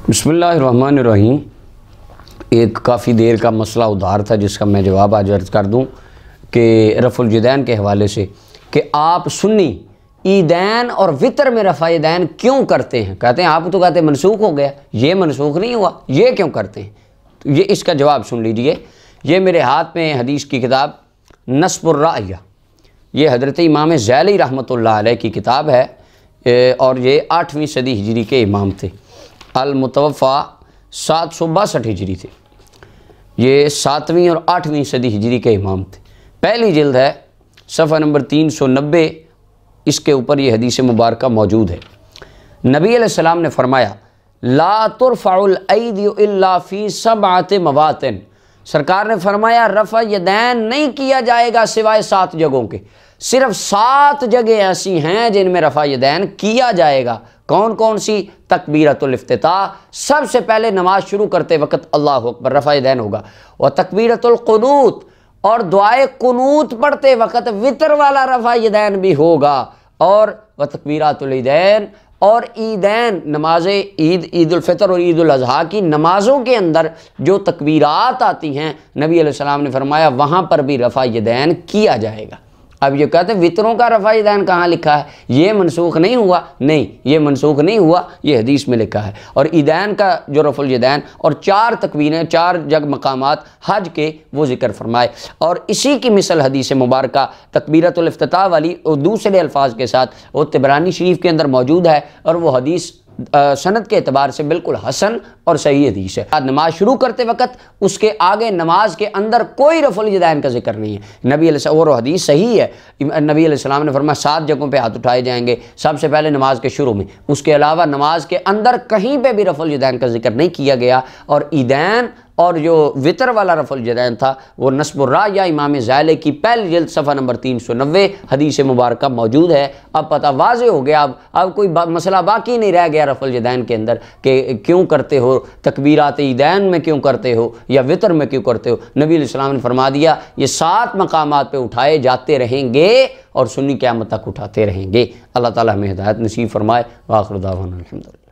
बिस्मिल्लाहिर्रहमानिर्रहीम। एक काफ़ी देर का मसला उधार था जिसका मैं जवाब आज अर्ज़ कर दूं कि रफ़ुल यदैन के हवाले से कि आप सुन्नी ईदैन और वितर में रफ़ा यदैन क्यों करते हैं। कहते हैं आप तो कहते हैं मनसूख हो गया, ये मनसूख नहीं हुआ, ये क्यों करते हैं। तो ये इसका जवाब सुन लीजिए। ये मेरे हाथ में हदीस की किताब नस्बुर राया, ये हज़रत इमाम ज़ैली रहमतुल्लाह अलैह की किताब है और ये 8वीं सदी हिजरी के इमाम थे। अल-मुतवफ़ा 762 हिजरी थे। ये 7वीं और 8वीं सदी हिजरी के इमाम थे। पहली जिल्द है, सफ़ा नंबर 390, इसके ऊपर ये हदीस मुबारक मौजूद है। नबी अलैहिस्सलाम ने फरमाया ला तुरफ़उल ऐदी इल्ला फ़ी सबअति मवातिन। सरकार ने फरमाया रफ़ा यदैन नहीं किया जाएगा सिवाय 7 जगहों के। सिर्फ 7 जगह ऐसी हैं जिनमें रफ़ा यदैन किया जाएगा। कौन कौन सी? तकबीरतुल इफ्तिताह, सबसे पहले नमाज शुरू करते वक्त अल्लाहु अकबर रफ़ा यदैन होगा। और तकबीरतुल कुनूत, और दुआए कुनूत पढ़ते वक्त वितर वाला रफ़ा यदैन भी होगा। और व तकबीरतुल ईदैन, और ईदैन नमाज ईद, ईद उल फितर और ईद उल अज़हा की नमाज़ों के अंदर जो तकबीरात आती हैं, नबी अलैहिस्सलाम ने फरमाया वहाँ पर भी रफ़ा यदैन किया जाएगा। अब ये कहते हैं वितरों का रफ़ा यदैन कहाँ लिखा है, ये मनसूख नहीं हुआ। नहीं, ये मनसूख नहीं हुआ, ये हदीस में लिखा है। और ईदैन का जो रफ़ुल यदैन और 4 तकबीरें, 4 जग मकामात हज के वो ज़िक्र फरमाए। और इसी की मिसल हदीस मुबारक तकबीरतुल इफ्तिताह वाली और दूसरे अल्फाज के साथ वो तिबरानी शरीफ के अंदर मौजूद है। और वो हदीस सनद के एतबार से बिल्कुल हसन और सही हदीस है। नमाज शुरू करते वक्त उसके आगे नमाज के अंदर कोई रफ़ुल यदैन का जिक्र नहीं है। नबी और हदीस सही है। नबी अलैहिस्सलाम ने फरमाया 7 जगहों पे हाथ उठाए जाएंगे, सबसे पहले नमाज के शुरू में। उसके अलावा नमाज के अंदर कहीं पे भी रफ़ुल यदैन का जिक्र नहीं किया गया। और ईदैन और जो वितर वाला रफ़ुल यदैन था वो नस्बुर राया इमाम ज़ैली की पहली जिल्द सफ़ा नंबर 390 हदीस मुबारक मौजूद है। अब पता वाज़े हो गया, अब कोई मसला बाकी नहीं रह गया रफ़ुल यदैन के अंदर कि क्यों करते हो, तकबीरात ईदैन में क्यों करते हो या वितर में क्यों करते हो। नबी अलैहिस्सलाम ने फरमा दिया ये 7 मकामात पे उठाए जाते रहेंगे और सुन्नी क़यामत तक उठाते रहेंगे। अल्लाह ताला हमें हिदायत नसीब फरमाए। व आखिर दावाना अल्हम्दुलिल्लाह।